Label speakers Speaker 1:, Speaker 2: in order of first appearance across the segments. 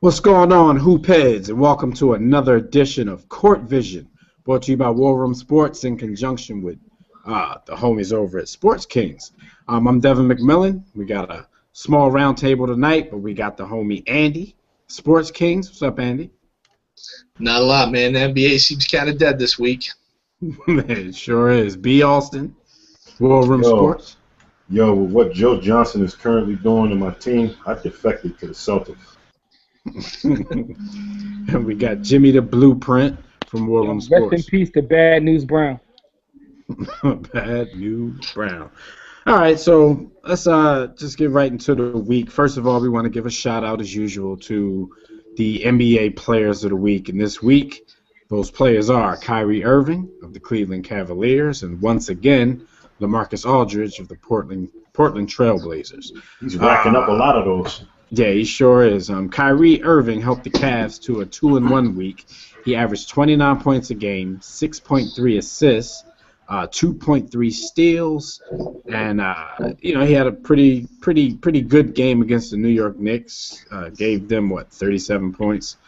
Speaker 1: What's going on, Hoopheads, and welcome to another edition of Court Vision, brought to you by War Room Sports in conjunction with the homies over at Sports Kings. I'm Devin McMillan. We got a small round table tonight, but we got the homie Andy, Sports Kings. What's up, Andy?
Speaker 2: Not a lot, man. The NBA seems kind of dead this week.
Speaker 1: It sure is. B. Alston, War Room Sports.
Speaker 3: Yo, with what Joe Johnson is currently doing to my team, I defected to the Celtics.
Speaker 1: And we got Jimmy the Blueprint from War Room Sports.
Speaker 4: Rest in peace to Bad News Brown.
Speaker 1: Bad News Brown. All right, so let's just get right into the week. First of all, we want to give a shout out as usual to the NBA Players of the Week. And this week, those players are Kyrie Irving of the Cleveland Cavaliers, and once again, LaMarcus Aldridge of the Portland Trailblazers.
Speaker 3: He's racking up a lot of those.
Speaker 1: Yeah, he sure is. Kyrie Irving helped the Cavs to a 2-1 week. He averaged 29 points a game, 6.3 assists, 2.3 steals, and he had a pretty good game against the New York Knicks. Gave them 37 points,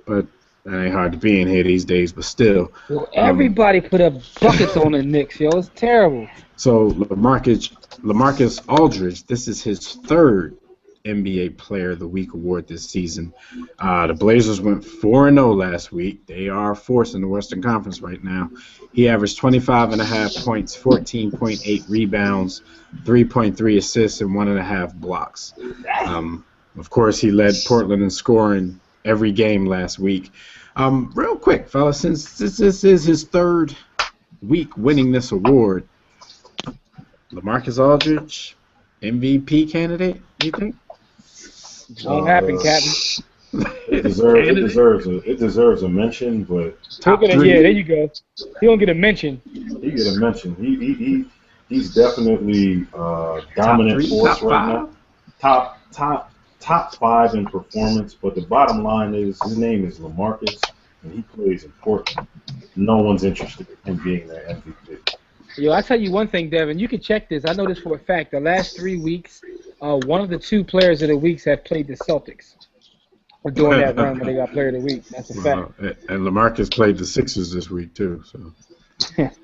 Speaker 1: but that ain't hard to be in here these days. But still,
Speaker 4: well, everybody put up buckets on the Knicks, yo. It's terrible.
Speaker 1: So LaMarcus Aldridge, this is his third NBA Player of the Week award this season. The Blazers went 4-0 last week. They are fourth in the Western Conference right now. He averaged 25.5 points, 14.8 rebounds, 3.3 assists, and 1.5 blocks. Of course, he led Portland in scoring every game last week. Real quick, fellas, since this is his third week winning this award, LaMarcus Aldridge, MVP candidate, you think?
Speaker 4: Won't happen, Captain.
Speaker 3: It deserves a mention, but
Speaker 4: yeah, there you go. He don't get a mention.
Speaker 3: He get a mention. He's definitely dominant force right now. Top five in performance. But the bottom line is his name is LaMarcus, and he plays in Portland. No one's interested in being their MVP.
Speaker 4: Yo, I tell you one thing, Devin. You can check this. I know this for a fact. The last 3 weeks, one of the two players of the weeks have played the Celtics. Or during that run when they got Player of the Week. That's a fact.
Speaker 1: And LaMarcus played the Sixers this week too. So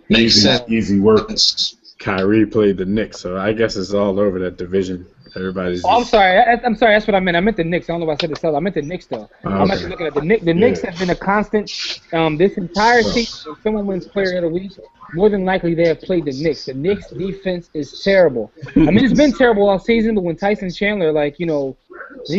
Speaker 2: Makes sense.
Speaker 3: Easy work.
Speaker 1: Kyrie played the Knicks, so I guess it's all over that division. Everybody's.
Speaker 4: I'm sorry. That's what I meant. I meant the Knicks. I don't know if I said the Celtics. I meant the Knicks though. I'm actually looking at the Knicks. The Knicks have been a constant this entire season. If someone wins Player of the Week, more than likely they have played the Knicks. The Knicks defense is terrible. I mean, it's been terrible all season, but when Tyson Chandler, he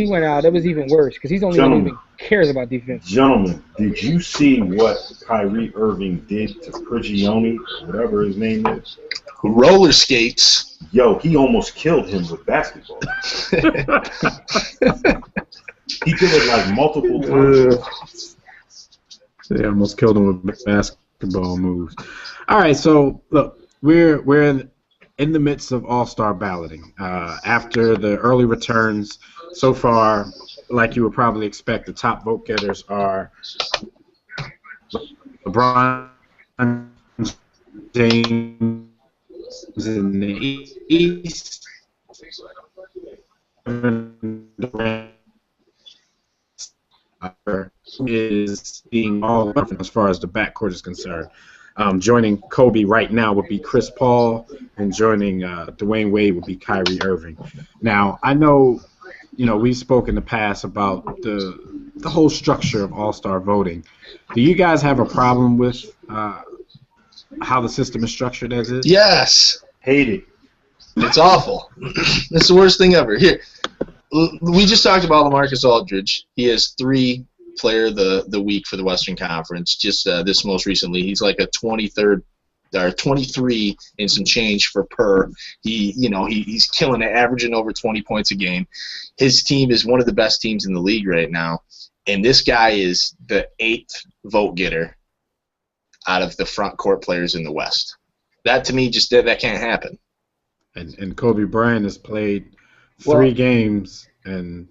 Speaker 4: went out, it was even worse because he's the only one who even cares about defense.
Speaker 3: Gentlemen, did you see what Kyrie Irving did to Prigioni, whatever his name is?
Speaker 2: Roller skates.
Speaker 3: Yo, he almost killed him with basketball. He did it multiple times.
Speaker 1: They almost killed him with basketball moves. All right, so look, we're in the midst of All-Star balloting. After the early returns, so far, like you would probably expect, the top vote getters are LeBron James in the East, Durant is being all over as far as the backcourt is concerned. Joining Kobe right now would be Chris Paul, and joining Dwayne Wade would be Kyrie Irving. Now, I know, we've spoken in the past about the whole structure of All-Star voting. Do you guys have a problem with how the system is structured as is?
Speaker 2: Yes.
Speaker 3: Hate it.
Speaker 2: It's awful. It's the worst thing ever. Here, we just talked about LaMarcus Aldridge. He has 3 Player of the Week for the Western Conference. Just this most recently, he's like a 23rd or 23 and some change for per. He's killing it, averaging over 20 points a game. His team is one of the best teams in the league right now, and this guy is the 8th vote getter out of the front court players in the West. That to me that can't happen.
Speaker 1: And Kobe Bryant has played 3 games and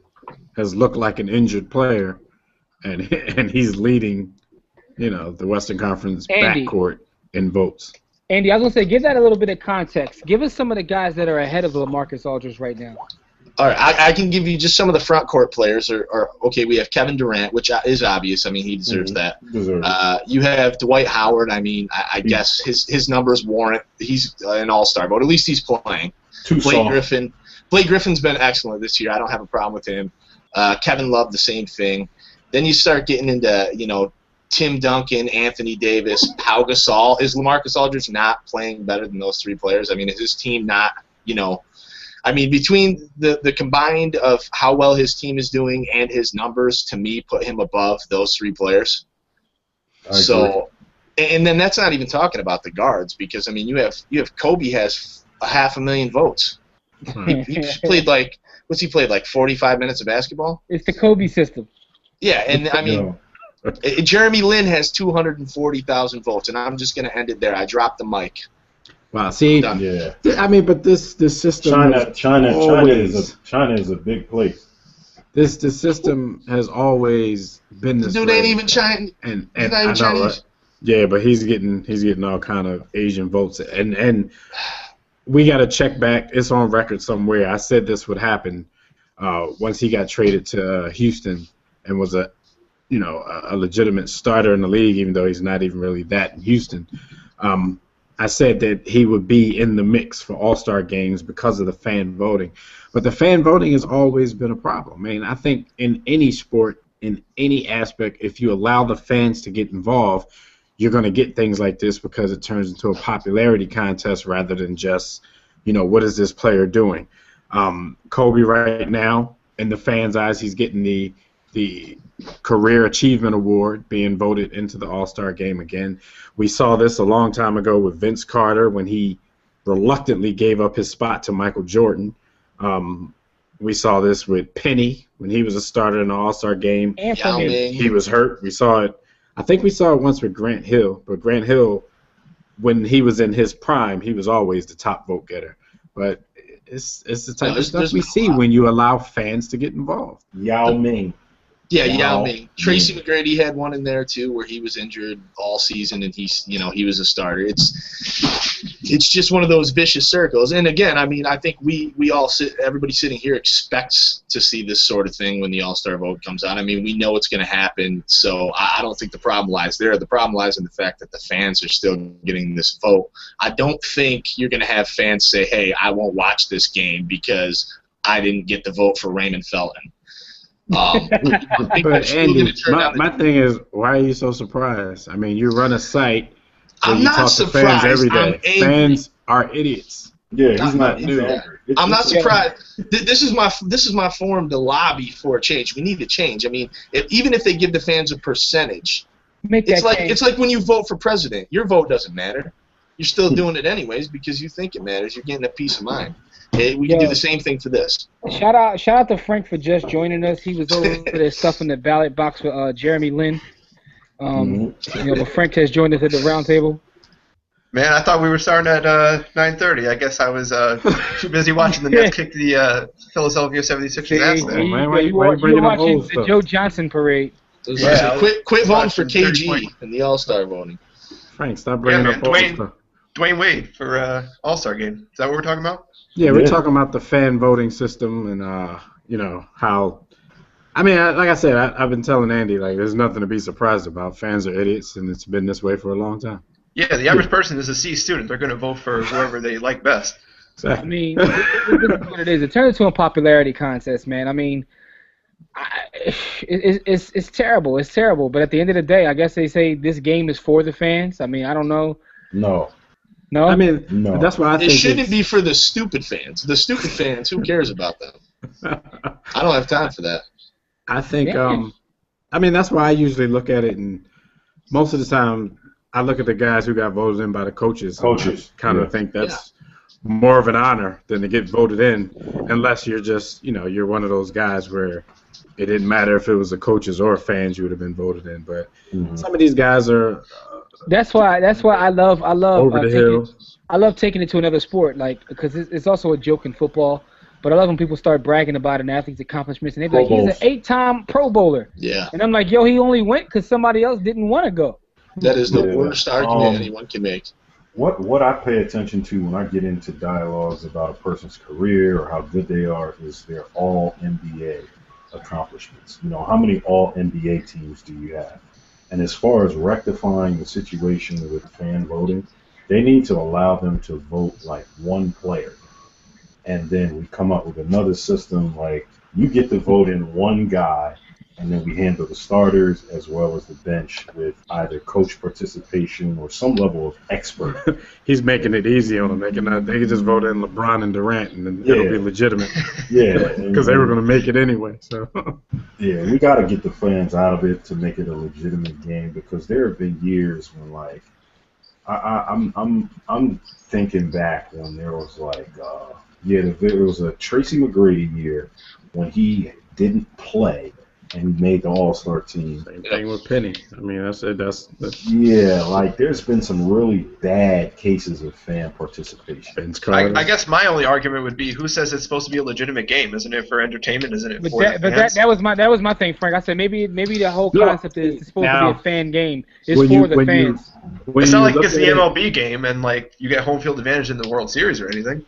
Speaker 1: has looked like an injured player. And he's leading, the Western Conference backcourt in votes.
Speaker 4: Andy, I was going to say, give that a little bit of context. Give us some of the guys that are ahead of LaMarcus Aldridge right now.
Speaker 2: All right, I can give you just some of the front court players. Okay, we have Kevin Durant, which is obvious. I mean, he deserves that. You have Dwight Howard. I mean, I guess his numbers warrant. He's an all-star, but at least he's playing. Blake Griffin's been excellent this year. I don't have a problem with him. Kevin Love, the same thing. Then you start getting into, Tim Duncan, Anthony Davis, Pau Gasol. Is LaMarcus Aldridge not playing better than those three players? I mean, is his team not, between the combined of how well his team is doing and his numbers, to me, put him above those three players. So, and then that's not even talking about the guards, because, you have Kobe has 500,000 votes. He played what's he played, 45 minutes of basketball?
Speaker 4: It's the Kobe system.
Speaker 2: Yeah, and Jeremy Lin has 240,000 votes, and I'm just going to end it there. I dropped the mic.
Speaker 1: Wow, see,
Speaker 3: yeah.
Speaker 1: But this system.
Speaker 3: China is a big place.
Speaker 1: This system has always been this
Speaker 2: Dude
Speaker 1: way.
Speaker 2: ain't even Chinese.
Speaker 1: And I know, Chinese. Right? Yeah, but he's getting all kind of Asian votes, and we got to check back. It's on record somewhere. I said this would happen once he got traded to Houston and was a legitimate starter in the league, even though he's not even really that in Houston. I said that he would be in the mix for all-star games because of the fan voting. But the fan voting has always been a problem. I think in any sport, in any aspect, if you allow the fans to get involved, you're going to get things like this because it turns into a popularity contest rather than just, what is this player doing? Kobe right now, in the fans' eyes, he's getting the Career Achievement Award, being voted into the All-Star game again. We saw this a long time ago with Vince Carter when he reluctantly gave up his spot to Michael Jordan. We saw this with Penny when he was a starter in the All-Star game. He was hurt. We saw it. I think we saw it once with Grant Hill, but Grant Hill, when he was in his prime, he was always the top vote getter. But it's the type of stuff we see when you allow fans to get involved.
Speaker 3: Yao Ming.
Speaker 2: Yeah, Yao Ming. Tracy McGrady had one in there too, where he was injured all season and he was a starter. It's just one of those vicious circles. And again, I think we all everybody sitting here expects to see this sort of thing when the All-Star vote comes out. We know it's going to happen, so I don't think the problem lies there. The problem lies in the fact that the fans are still getting this vote. I don't think you're going to have fans say, "Hey, I won't watch this game because I didn't get the vote for Raymond Felton."
Speaker 1: But Andy, my thing is, why are you so surprised? You run a site where you talk to fans every day. Fans are idiots.
Speaker 3: Yeah, he's not.
Speaker 2: I'm not surprised. This is my forum to lobby for a change. We need to change. Even if they give the fans a percentage, it's like when you vote for president. Your vote doesn't matter. You're still doing it anyways because you think it matters. You're getting a peace of mind. We can do the same thing for this.
Speaker 4: Shout out to Frank for just joining us. He was over there stuffing the ballot box with Jeremy Lin. But Frank has joined us at the round table.
Speaker 5: Man, I thought we were starting at 9:30. I guess I was too busy watching the Nets kick the Philadelphia 76ers ass there.
Speaker 4: You were watching the Joe Johnson parade.
Speaker 2: Quit voting for KG in the All-Star voting.
Speaker 1: Frank, stop bringing up old stuff.
Speaker 5: Dwayne Wade for All-Star game. Is that what we're talking about?
Speaker 1: Yeah, we're talking about the fan voting system and, how... like I said, I've been telling Andy, there's nothing to be surprised about. Fans are idiots, and it's been this way for a long time.
Speaker 5: Yeah, the average person is a C student. They're going to vote for whoever they like best.
Speaker 1: Exactly.
Speaker 4: This is what it is. It turns into a popularity contest, man. It's terrible. It's terrible. But at the end of the day, I guess they say this game is for the fans. I don't know.
Speaker 3: No.
Speaker 4: No?
Speaker 1: No. That's why I think
Speaker 2: it shouldn't be for the stupid fans. The stupid fans, who cares about them? I don't have time for that.
Speaker 1: I think, that's why I usually look at it, and most of the time I look at the guys who got voted in by the coaches. Kind of think that's more of an honor than to get voted in, unless you're just, you're one of those guys where it didn't matter if it was the coaches or fans you would have been voted in. But some of these guys are...
Speaker 4: That's why I love taking it to another sport, because it's also a joke in football. But I love when people start bragging about an athlete's accomplishments, and they're like, he's an 8-time Pro Bowler.
Speaker 2: Yeah.
Speaker 4: And I'm like, yo, he only went because somebody else didn't want to go.
Speaker 2: That is the worst argument anyone can make.
Speaker 3: What I pay attention to when I get into dialogues about a person's career or how good they are is their all NBA accomplishments. You know, how many all NBA teams do you have? And as far as rectifying the situation with fan voting, they need to allow them to vote like one player. And then we come up with another system like you get to vote in one guy, and then we handle the starters as well as the bench with either coach participation or some level of expert.
Speaker 1: He's making it easy on them. They can just vote in LeBron and Durant, and then it'll be legitimate.
Speaker 3: Yeah,
Speaker 1: because they were going to make it anyway. So
Speaker 3: yeah, we got to get the fans out of it to make it a legitimate game, because there have been years when like I'm thinking back when there was like there was a Tracy McGrady year when he didn't play and he made the All-Star team.
Speaker 1: Same thing with Penny. I mean, that's
Speaker 3: yeah. Like there's been some really bad cases of fan participation.
Speaker 5: I guess my only argument would be, who says it's supposed to be a legitimate game? Isn't it for entertainment? Isn't it for the fans?
Speaker 4: that was my thing, Frank. I said maybe the whole concept is supposed to be a fan game. It's for the fans.
Speaker 5: It's not like it's the MLB game and like you get home field advantage in the World Series or anything.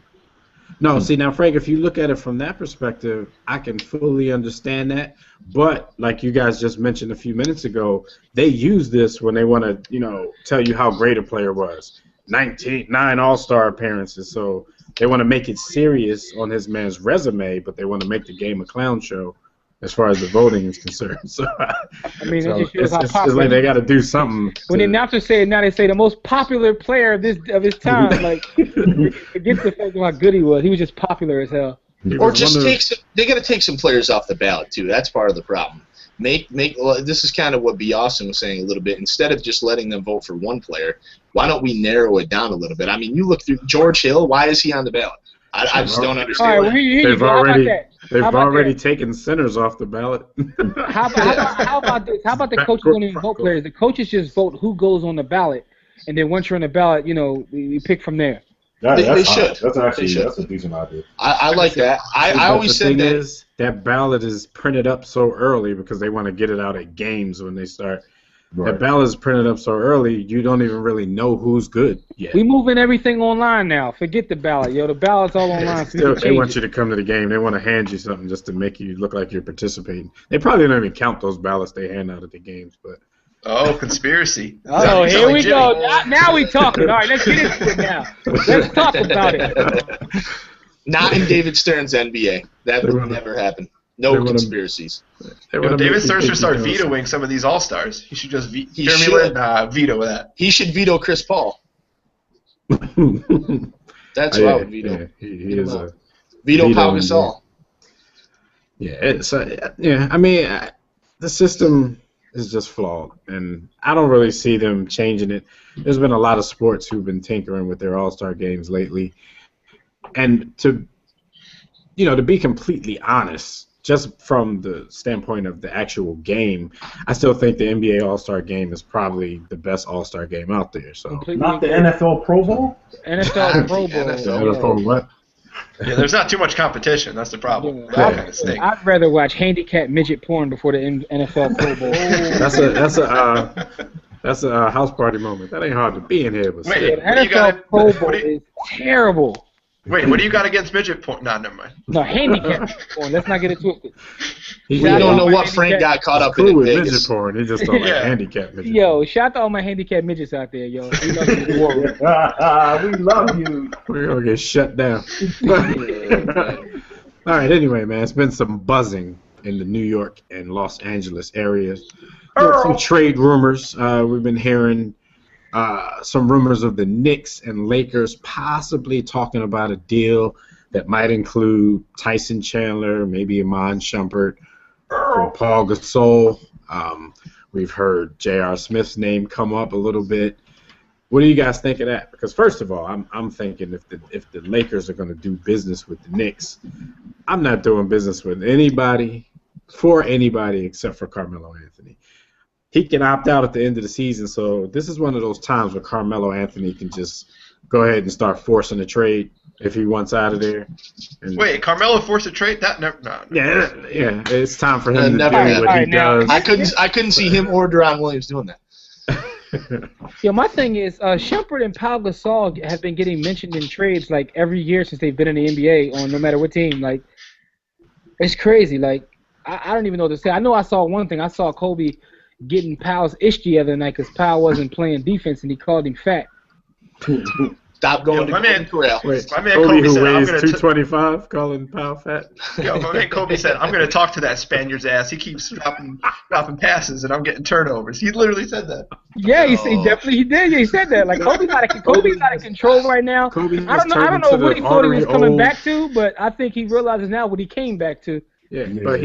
Speaker 1: No, see now, Frank, if you look at it from that perspective, I can fully understand that. But like you guys just mentioned a few minutes ago, they use this when they want to, tell you how great a player was. 9 All-Star appearances, so they want to make it serious on his man's resume, but they want to make the game a clown show as far as the voting is concerned. So
Speaker 4: I mean, it just shows how popular.
Speaker 1: It's like they got to do something.
Speaker 4: When the announcers say it now, they say the most popular player of his time. Like, forget the fact of how good he was. He was just popular as hell.
Speaker 2: Or just they got to take some players off the ballot too. That's part of the problem. This is kind of what B. Austin was saying a little bit. Instead of just letting them vote for one player, why don't we narrow it down a little bit? I mean, you look through George Hill. Why is he on the ballot? I just don't understand.
Speaker 4: All right,
Speaker 1: they've already taken centers off the ballot.
Speaker 4: How about this? How about the coaches don't even vote players? The coaches just vote who goes on the ballot, and then once you're on the ballot, you pick from there.
Speaker 2: They should.
Speaker 3: That's a decent idea.
Speaker 2: I like that. I always said that.
Speaker 1: That ballot is printed up so early because they want to get it out at games when they start. Right. That ballot is printed up so early, you don't even really know who's good yet.
Speaker 4: We moving everything online now. Forget the ballot, yo. The ballot's all online.
Speaker 1: They want you to come to the game. They want to hand you something just to make you look like you're participating. They probably don't even count those ballots they hand out at the games, but.
Speaker 5: Oh, conspiracy.
Speaker 4: Oh, here we go. Now we talking. All right, let's get into it now. Let's talk about it.
Speaker 2: Not in David Stern's NBA. That would never happen. No conspiracies.
Speaker 5: David Stern should start vetoing some of these All-Stars. He should just veto that.
Speaker 2: He should veto Chris Paul. That's what I would veto.
Speaker 1: Yeah, he is a
Speaker 2: veto Pau Gasol.
Speaker 1: Yeah, I mean, the system is just flawed, and I don't really see them changing it. There's been a lot of sports who've been tinkering with their All-Star games lately, and to be completely honest, just from the standpoint of the actual game, I still think the NBA All-Star game is probably the best All-Star game out there. So
Speaker 3: not the NFL Pro Bowl?
Speaker 4: NFL Pro Bowl.
Speaker 1: NFL what?
Speaker 5: Yeah, there's not too much competition. That's the problem.
Speaker 4: I'd rather watch handicapped midget porn before the NFL Pro Bowl.
Speaker 1: That's a house party moment. That ain't hard to be in here. But
Speaker 5: wait,
Speaker 4: NFL Pro Bowl is terrible.
Speaker 5: Wait, what do you got against midget porn? No, never mind.
Speaker 4: No, handicapped porn. Let's not get it twisted.
Speaker 2: We don't know what Frank got caught up in Vegas.
Speaker 1: Midget porn. He just don't like handicapped midget.
Speaker 4: Yo, shout out to all my handicapped midgets out there, yo. We love you.
Speaker 3: We love you.
Speaker 1: We're gonna get shut down. All right. Anyway, man, it's been some buzzing in the New York and Los Angeles areas. Some trade rumors. We've been hearing. Some rumors of the Knicks and Lakers possibly talking about a deal that might include Tyson Chandler, maybe Iman Shumpert, for Paul Gasol. We've heard J.R. Smith's name come up a little bit. What do you guys think of that? Because first of all, I'm thinking if the Lakers are going to do business with the Knicks, I'm not doing business with anybody except for Carmelo Anthony. He can opt out at the end of the season, so this is one of those times where Carmelo Anthony can just go ahead and start forcing a trade if he wants out of there. And
Speaker 5: wait, Carmelo forced a trade? That no.
Speaker 1: Yeah, it's time for him to do what he does.
Speaker 2: I couldn't see him or Deron Williams doing that.
Speaker 4: Yeah, my thing is, Shumpert and Pau Gasol have been getting mentioned in trades like every year since they've been in the NBA on no matter what team. Like, it's crazy. Like, I don't even know what to say. I know I saw one thing. I saw Kobe getting Powell's ish the other night because Powell wasn't playing defense and he called him fat.
Speaker 2: Stop going to
Speaker 5: my man,
Speaker 2: Corral.
Speaker 1: Wait,
Speaker 5: my man
Speaker 1: Kobe,
Speaker 5: Kobe
Speaker 1: who
Speaker 5: said,
Speaker 1: weighs
Speaker 5: I'm
Speaker 1: 225, calling Powell fat.
Speaker 5: Yo, my man Kobe said, I'm going to talk to that Spaniard's ass. He keeps dropping passes, and I'm getting turnovers. He literally said that.
Speaker 4: Yeah, he definitely he did. Yeah, he said that. Like Kobe's out of control right now. I don't know what he thought he was coming back to, but I think he realizes now what he came back to.
Speaker 1: Yeah, but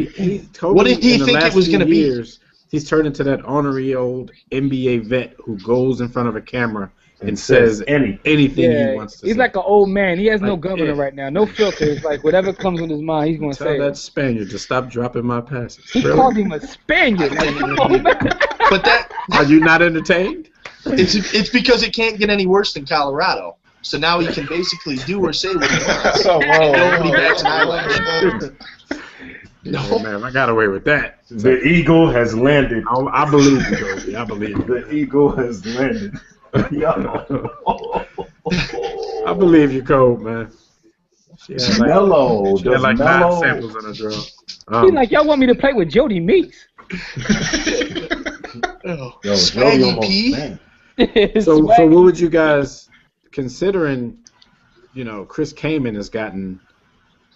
Speaker 1: Kobe,
Speaker 2: what did he
Speaker 1: in the
Speaker 2: think
Speaker 1: last
Speaker 2: it was going to
Speaker 1: few
Speaker 2: be?
Speaker 1: years, he's turned into that ornery old NBA vet who goes in front of a camera and says anything he wants to say.
Speaker 4: He's like an old man. He has no governor right now. No filters. Like, whatever comes in his mind, he's going to say.
Speaker 1: Tell that Spaniard to stop dropping my passes.
Speaker 4: He called him a Spaniard. Like, come on, man.
Speaker 2: But
Speaker 1: are you not entertained?
Speaker 2: It's because it can't get any worse than Colorado. So now he can basically do or say what he wants.
Speaker 5: Oh, whoa.
Speaker 2: Nobody bats an eyelash.
Speaker 1: No, man, I got away with that.
Speaker 3: The eagle has landed.
Speaker 1: I believe you, Kobe. I believe you.
Speaker 3: The eagle has landed.
Speaker 1: I believe you, Kobe, man. She had
Speaker 3: mellow.
Speaker 1: She had like 9 samples in her drum.
Speaker 4: He's like, y'all want me to play with Jody Meeks?
Speaker 3: Yo,
Speaker 2: Swaggy P.
Speaker 1: So what would you guys, considering, Chris Kaman has gotten,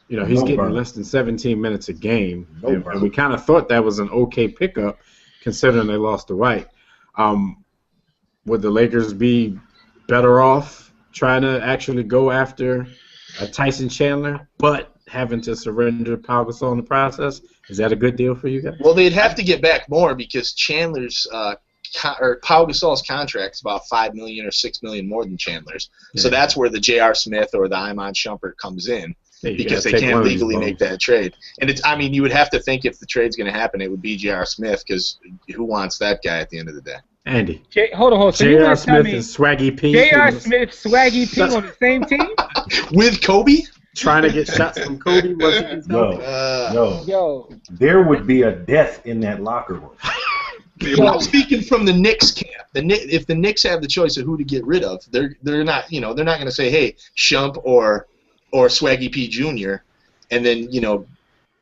Speaker 1: he's getting less than 17 minutes a game, and we kind of thought that was an okay pickup, considering they lost to White. Would the Lakers be better off trying to actually go after a Tyson Chandler, but having to surrender Pau Gasol in the process? Is that a good deal for you guys?
Speaker 2: Well, they'd have to get back more because Chandler's or Pau Gasol's contract is about $5 million or $6 million more than Chandler's. Yeah. So that's where the J.R. Smith or the Iman Shumpert comes in because they can't legally make that trade. And you would have to think if the trade's going to happen, it would be J.R. Smith because who wants that guy at the end of the day?
Speaker 1: Andy.
Speaker 4: Hold on. So
Speaker 1: J.R. Smith and Swaggy P.
Speaker 4: J.R. Smith, Swaggy P on the same team?
Speaker 2: With Kobe?
Speaker 1: Trying to get shots from Kobe?
Speaker 3: Yo. There would be a death in that locker room.
Speaker 2: I'm speaking from the Knicks camp. If the Knicks have the choice of who to get rid of, they're not going to say, hey, Shump or Swaggy P. Jr. and then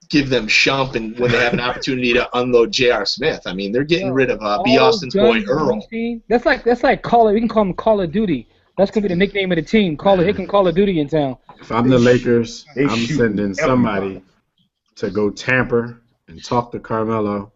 Speaker 2: give them Shump and when they have an opportunity to unload J.R. Smith. I mean, they're getting rid of B. Austin's boy Earl.
Speaker 4: That's like Call of. We can call him Call of Duty. That's gonna be the nickname of the team. Call of Duty in town.
Speaker 1: If I'm the Lakers, I'm sending somebody to go tamper and talk to Carmelo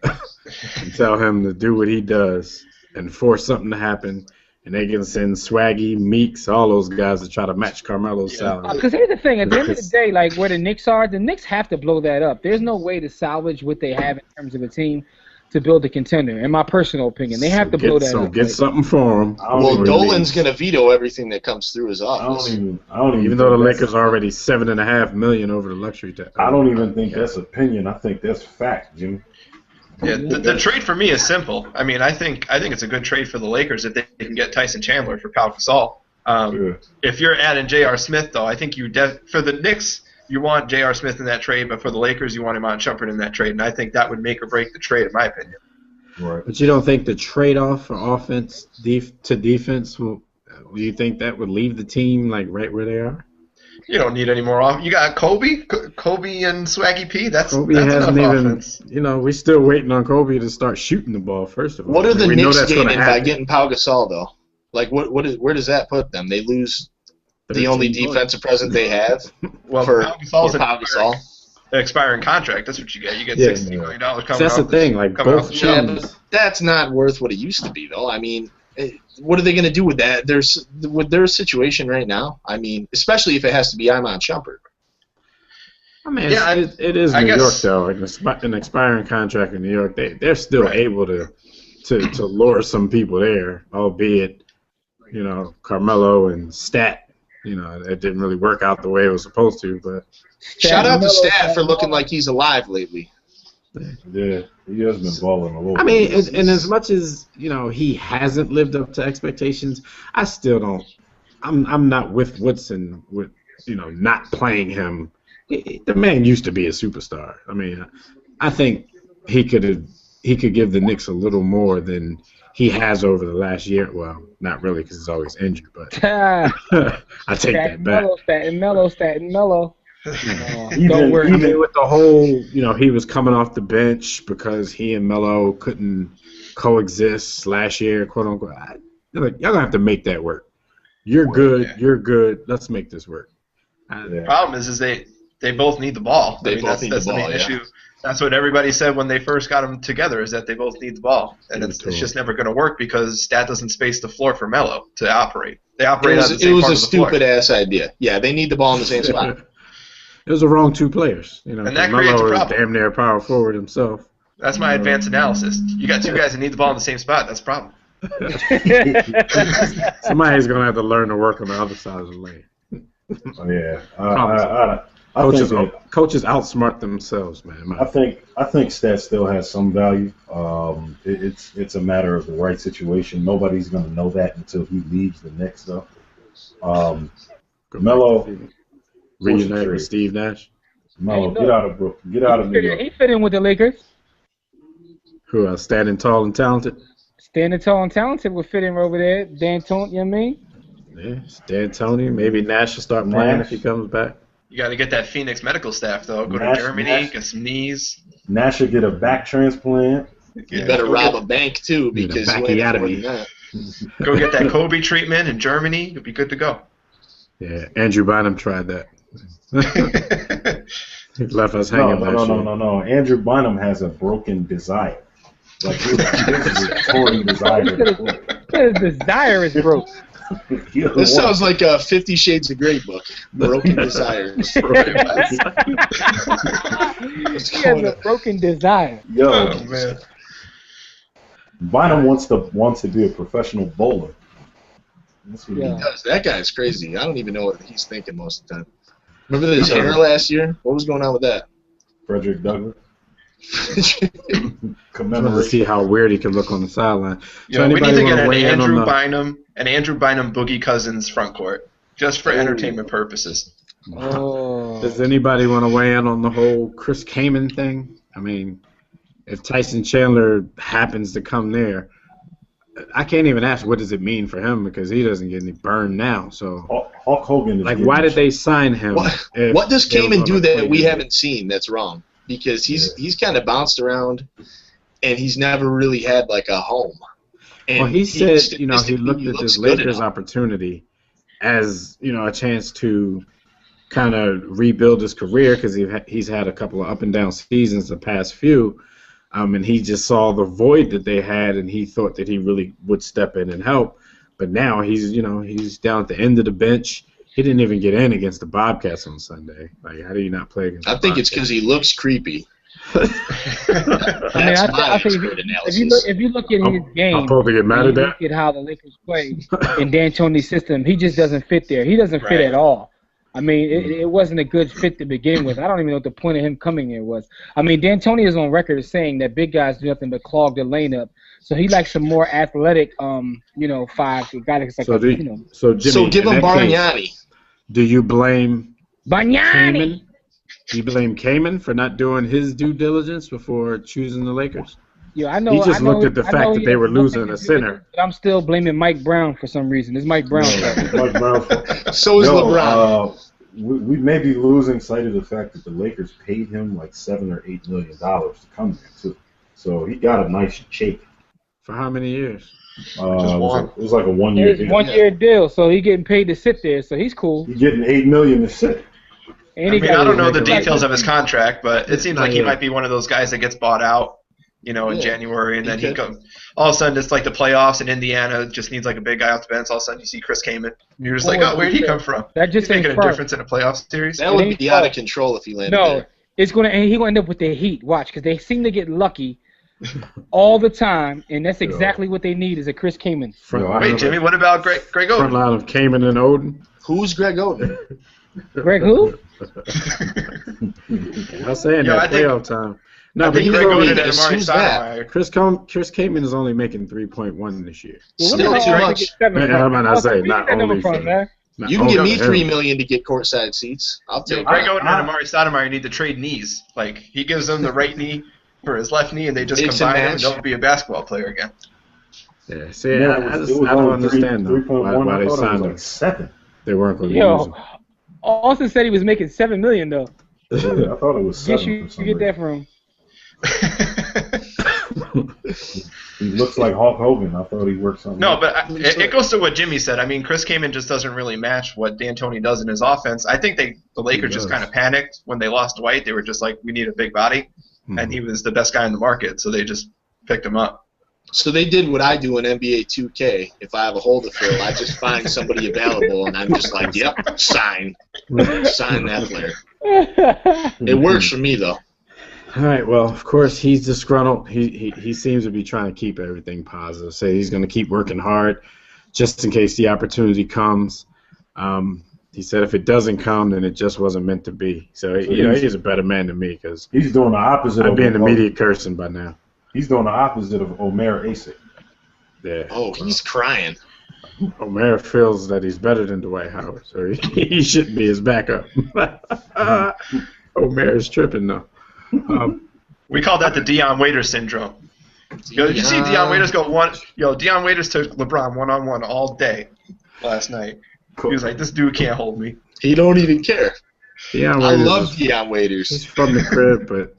Speaker 1: and tell him to do what he does and force something to happen. And they can send Swaggy, Meeks, all those guys to try to match Carmelo's salary.
Speaker 4: Because here's the thing. At the end of the day, like where the Knicks are, the Knicks have to blow that up. There's no way to salvage what they have in terms of a team to build a contender, in my personal opinion. They have to blow that up.
Speaker 1: So get something for them.
Speaker 2: Well, Dolan's going to veto everything that comes through his office.
Speaker 3: I don't even
Speaker 1: though the Lakers are already $7.5 million over the luxury tax.
Speaker 3: I don't even think that's opinion. I think that's fact, Jimmy.
Speaker 5: Yeah, the trade for me is simple. I mean, I think it's a good trade for the Lakers if they can get Tyson Chandler for Pau Gasol. If you're adding J.R. Smith, though, I think for the Knicks, you want J.R. Smith in that trade, but for the Lakers, you want Iman Shumpert in that trade, and I think that would make or break the trade, in my opinion.
Speaker 1: Right. But you don't think the trade-off for offense to defense, do you think that would leave the team like right where they are?
Speaker 5: You don't need any more offense. You got Kobe and Swaggy P.
Speaker 1: Kobe
Speaker 5: that's
Speaker 1: hasn't
Speaker 5: enough
Speaker 1: even.
Speaker 5: Offense.
Speaker 1: We're still waiting on Kobe to start shooting the ball. First of all,
Speaker 2: what are the Knicks gaining by getting Pau Gasol though? Like, where does that put them? They lose the only defensive presence they have.
Speaker 5: Well,
Speaker 2: for
Speaker 5: Pau
Speaker 2: Gasol.
Speaker 5: Expiring contract. That's what you get. You get $60 million coming out.
Speaker 1: That's the thing. Like both teams.
Speaker 2: That's not worth what it used to be, though. I mean, what are they going to do with that? With their situation right now. I mean, especially if it has to be Iman Shumpert.
Speaker 1: I mean, it is New York though. An expiring contract in New York, they're still able to lure some people there, albeit Carmelo and Stat. It didn't really work out the way it was supposed to, but
Speaker 2: shout out to Stat for looking like he's alive lately.
Speaker 3: Yeah, he has been balling a little.
Speaker 1: I mean, and as much as he hasn't lived up to expectations, I still don't. I'm not with Woodson with not playing him. The man used to be a superstar. I mean, I think he could have he could give the Knicks a little more than he has over the last year. Well, not really because he's always injured, but I take that back.
Speaker 4: Statin Mellow.
Speaker 1: Don't worry. I mean, with the whole, he was coming off the bench because he and Melo couldn't coexist last year, quote unquote. Y'all gonna have to make that work. You're good. Yeah. You're good. Let's make this work.
Speaker 5: The problem is they both need the ball. That's the main issue. That's what everybody said when they first got them together, is that they both need the ball. And it's just never going to work because Stat doesn't space the floor for Melo to operate. They operate on the same part of the floor. It was a
Speaker 2: stupid-ass idea. Yeah, they need the ball in the same spot.
Speaker 1: It was the wrong two players.
Speaker 5: And that creates a problem.
Speaker 1: Is damn near power forward himself.
Speaker 5: That's my advanced analysis. You got two guys that need the ball in the same spot. That's a problem.
Speaker 1: Somebody's going to have to learn to work on the other side of the lane. Coaches outsmart themselves, man.
Speaker 3: I think Stat still has some value. It's a matter of the right situation. Nobody's going to know that until he leaves the Knicks, though. Melo
Speaker 1: reunite with Steve Nash.
Speaker 3: Melo, get out of New York.
Speaker 4: He fit in with the Lakers.
Speaker 1: Who else? Standing tall and talented.
Speaker 4: Standing tall and talented would fit in over there. D'Antoni, you know what I mean?
Speaker 1: Yeah, D'Antoni. Maybe Nash should start playing if he comes back.
Speaker 5: You got to get that Phoenix medical staff, though. Go to Germany, get some knees.
Speaker 3: Nash should get a back transplant.
Speaker 2: You better rob a bank, too, because you ain't affording that.
Speaker 5: Go get that Kobe treatment in Germany. You'll be good to go.
Speaker 1: Yeah, Andrew Bynum tried that. He left us hanging.
Speaker 3: No. Andrew Bynum has a broken desire. Like, his desire.
Speaker 4: His desire is broke.
Speaker 2: This sounds like a 50 Shades of Grey book. Broken Desires.
Speaker 4: He has a broken desire.
Speaker 3: Yo, man. Bynum wants to be a professional bowler.
Speaker 2: That's what he does. That guy's crazy. I don't even know what he's thinking most of the time. Remember his hair last year? What was going on with that?
Speaker 3: Frederick Douglass.
Speaker 1: To see how weird he could look on the sideline.
Speaker 5: So we need to get an Andrew Bynum Boogie Cousins front court just for entertainment purposes.
Speaker 1: Does anybody want to weigh in on the whole Chris Kaman thing? I mean, if Tyson Chandler happens to come there, I can't even ask what does it mean for him because he doesn't get any burn now. So
Speaker 3: Hulk Hogan is
Speaker 1: why did they sign him?
Speaker 2: What does Kaman do that we haven't seen that's wrong? Because he's kind of bounced around, and he's never really had like a home. And
Speaker 1: he said, he looked at this Lakers opportunity as, a chance to kind of rebuild his career because he's had a couple of up and down seasons the past few, and he just saw the void that they had, and he thought that he really would step in and help. But now he's down at the end of the bench. He didn't even get in against the Bobcats on Sunday. Like, how do you not play against the Bobcats?
Speaker 2: It's because he looks creepy.
Speaker 4: I think if you look at his game,
Speaker 1: I'll probably get mad at that.
Speaker 4: Look at how the Lakers play in D'Antoni's system, he just doesn't fit there. He doesn't fit at all. I mean, it wasn't a good fit to begin with. I don't even know what the point of him coming here was. I mean, D'Antoni is on record as saying that big guys do nothing but clog the lane up. So he likes a more athletic, five guy that's like
Speaker 1: so Jimmy,
Speaker 2: so give him Bargnani.
Speaker 1: Do you blame
Speaker 4: Bargnani?
Speaker 1: Kaman? Do you blame Kaman for not doing his due diligence before choosing the Lakers?
Speaker 4: Yeah, I know.
Speaker 1: He just looked at the fact that they were losing a center.
Speaker 4: But I'm still blaming Mike Brown for some reason. It's Mike Brown.
Speaker 3: Mike Brown.
Speaker 2: So is LeBron.
Speaker 3: We may be losing sight of the fact that the Lakers paid him like $7 or $8 million to come there too. So he got a nice shake.
Speaker 1: For how many years?
Speaker 3: It was like a 1 year deal.
Speaker 4: 1 year deal, so he's getting paid to sit there, so he's cool.
Speaker 3: He's getting $8 million to sit.
Speaker 5: I don't know the details of his contract, but it seems like he might be one of those guys that gets bought out, in January, and then he comes. All of a sudden, it's like the playoffs, and Indiana just needs like a big guy off the bench. All of a sudden, you see Chris Kaman, and you're just like, where'd he come from?
Speaker 4: That just
Speaker 5: making a difference in a playoff series.
Speaker 2: That would be out of control if he landed there.
Speaker 4: He's gonna end up with the Heat. Watch, because they seem to get lucky all the time, and that's exactly what they need is a Chris Kaman.
Speaker 5: Wait, Jimmy, what about Greg Oden?
Speaker 1: Front line of Kaman and Oden.
Speaker 2: Who's Greg Oden?
Speaker 4: Greg who?
Speaker 1: I'm saying that playoff time. No, but
Speaker 5: Greg Oden and Amari Stoudemire.
Speaker 1: Chris Kaman is only making 3.1 this year.
Speaker 2: Still too much.
Speaker 1: How about I say not only for
Speaker 2: you can give me $3 million to get courtside seats. I'll take it.
Speaker 5: Greg Oden and Amari Stoudemire need to trade knees. Like he gives them the right knee, for his left knee, and they just combine him and don't be a basketball player again.
Speaker 1: Yeah, see, I don't understand why they signed him.
Speaker 3: Like 7.
Speaker 1: They weren't going to use him.
Speaker 4: Austin said he was making $7 million though.
Speaker 3: Yeah, I thought it was 7.
Speaker 4: Guess you get that from.
Speaker 3: He looks like Hulk Hogan. I thought he worked something.
Speaker 5: No, but it goes to what Jimmy said. I mean, Chris Kaman just doesn't really match what D'Antoni does in his offense. I think the Lakers just kind of panicked when they lost Dwight. They were just like, we need a big body, and he was the best guy in the market, so they just picked him up.
Speaker 2: So they did what I do in NBA 2K. If I have a hole to fill, I just find somebody available, and I'm just like, yep, sign that player. It works for me, though.
Speaker 1: All right, well, of course, he's disgruntled. He seems to be trying to keep everything positive. Say he's going to keep working hard just in case the opportunity comes. He said if it doesn't come, then it just wasn't meant to be. So he's a better man than me because
Speaker 3: he's doing the opposite.
Speaker 1: I'd be in the media cursing by now.
Speaker 3: He's doing the opposite of Omer Asik.
Speaker 1: Yeah.
Speaker 2: Oh, he's crying.
Speaker 1: Omer feels that he's better than Dwight Howard, so he shouldn't be his backup. Omer is tripping though.
Speaker 5: We call that the Dion Waiters syndrome. Yo, did you see Dion Waiters go one? Yo, Dion Waiters took LeBron one-on-one all day last night. Cool. He was like, "This dude can't hold me."
Speaker 2: He don't even care.
Speaker 1: Dion
Speaker 2: I love Dion Waiters.
Speaker 1: He's from the crib, but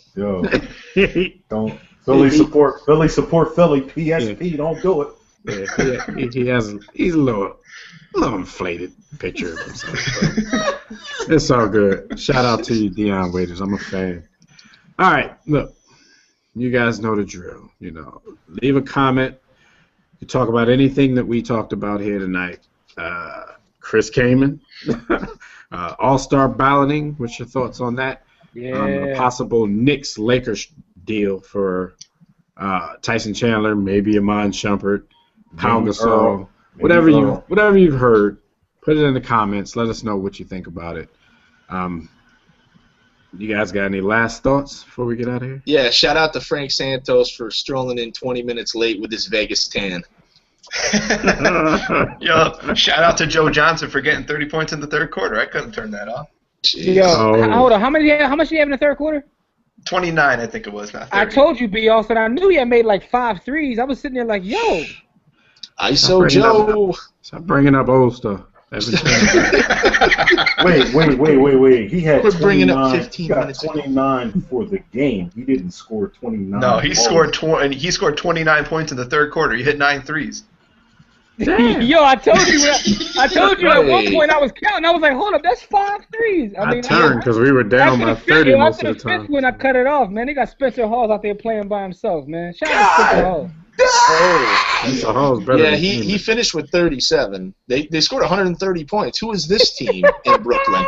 Speaker 3: don't Philly support Philly. PSP, don't do it.
Speaker 1: Yeah, he's a little inflated picture of himself. It's all good. Shout out to you, Dion Waiters. I'm a fan. All right, look, you guys know the drill. Leave a comment. You talk about anything that we talked about here tonight. Chris Kaman, All-Star balloting. What's your thoughts on that?
Speaker 4: Yeah.
Speaker 1: A possible Knicks-Lakers deal for Tyson Chandler, maybe Iman Shumpert, Pau Gasol, whatever you've heard. Put it in the comments. Let us know what you think about it. You guys got any last thoughts before we get out of here?
Speaker 2: Yeah, shout out to Frank Santos for strolling in 20 minutes late with his Vegas tan.
Speaker 5: Yo, shout out to Joe Johnson for getting 30 points in the third quarter. I couldn't turn that off.
Speaker 4: Yo, hold on. How much do you have in the third quarter?
Speaker 5: 29, I think it was. Not 30.
Speaker 4: I told you, B. Austin. I knew he had made like 5 threes. I was sitting there like, yo.
Speaker 2: ISO Joe.
Speaker 1: Stop bringing up old stuff.
Speaker 3: Wait. He had
Speaker 2: 29
Speaker 3: for the game. He didn't score 29.
Speaker 5: No, he scored 29 points in the third quarter. He hit 9 threes.
Speaker 4: Yo, I told you at one point I was counting. I was like, hold up, that's 5 threes.
Speaker 1: I turned because we were down by 30 most of the time.
Speaker 4: When I cut it off, man, they got Spencer Hawes out there playing by himself, man. Shout out to Spencer Hawes.
Speaker 1: Spencer Hawes better.
Speaker 2: Yeah, he finished with 37. They scored 130 points. Who is this team in Brooklyn?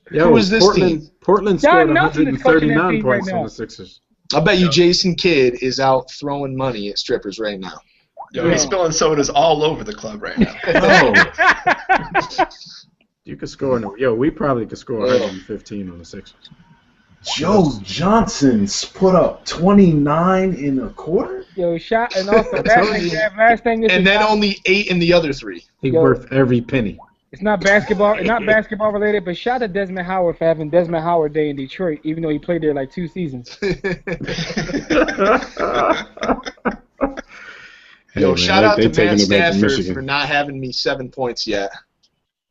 Speaker 2: Who is this team?
Speaker 1: Portland scored 139 points on the Sixers.
Speaker 2: I bet you Jason Kidd is out throwing money at strippers right now.
Speaker 5: Yo, he's spilling sodas all over the club right now.
Speaker 1: You could score. We probably could score 115 on the Sixers.
Speaker 3: Joe Johnson's put up 29 in a quarter?
Speaker 4: Yo, shot and also last thing is,
Speaker 2: and then only 8 in the other 3.
Speaker 1: He's worth every penny.
Speaker 4: It's not basketball related, but shout out to Desmond Howard for having Desmond Howard Day in Detroit, even though he played there like 2 seasons.
Speaker 2: Yo, shout out to Matt Stafford for not having me 7 points yet.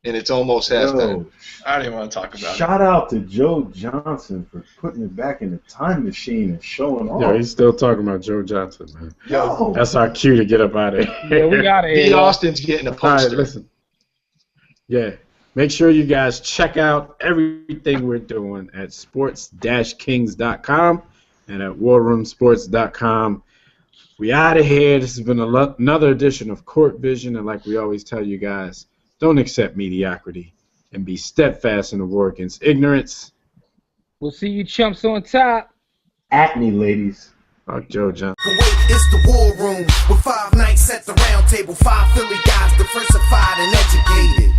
Speaker 2: And it's almost halftime.
Speaker 5: I don't even want to talk about it.
Speaker 3: Shout out to Joe Johnson for putting it back in the time machine and showing off.
Speaker 1: Yo, he's still talking about Joe Johnson, man.
Speaker 2: Yo.
Speaker 1: That's our cue to get up out of here.
Speaker 4: Yeah, we got it.
Speaker 2: B. Austin's getting a poster.
Speaker 1: All right, listen. Yeah. Make sure you guys check out everything we're doing at sports-kings.com and at warroomsports.com. We out of here. This has been another edition of Court Vision, and like we always tell you guys, don't accept mediocrity and be steadfast in the war against ignorance.
Speaker 4: We'll see you chumps on top.
Speaker 3: Acne, ladies.
Speaker 1: Fuck Joe Johnson.
Speaker 6: It's the war room with 5 nights at the round table. 5 Philly guys diversified and educated.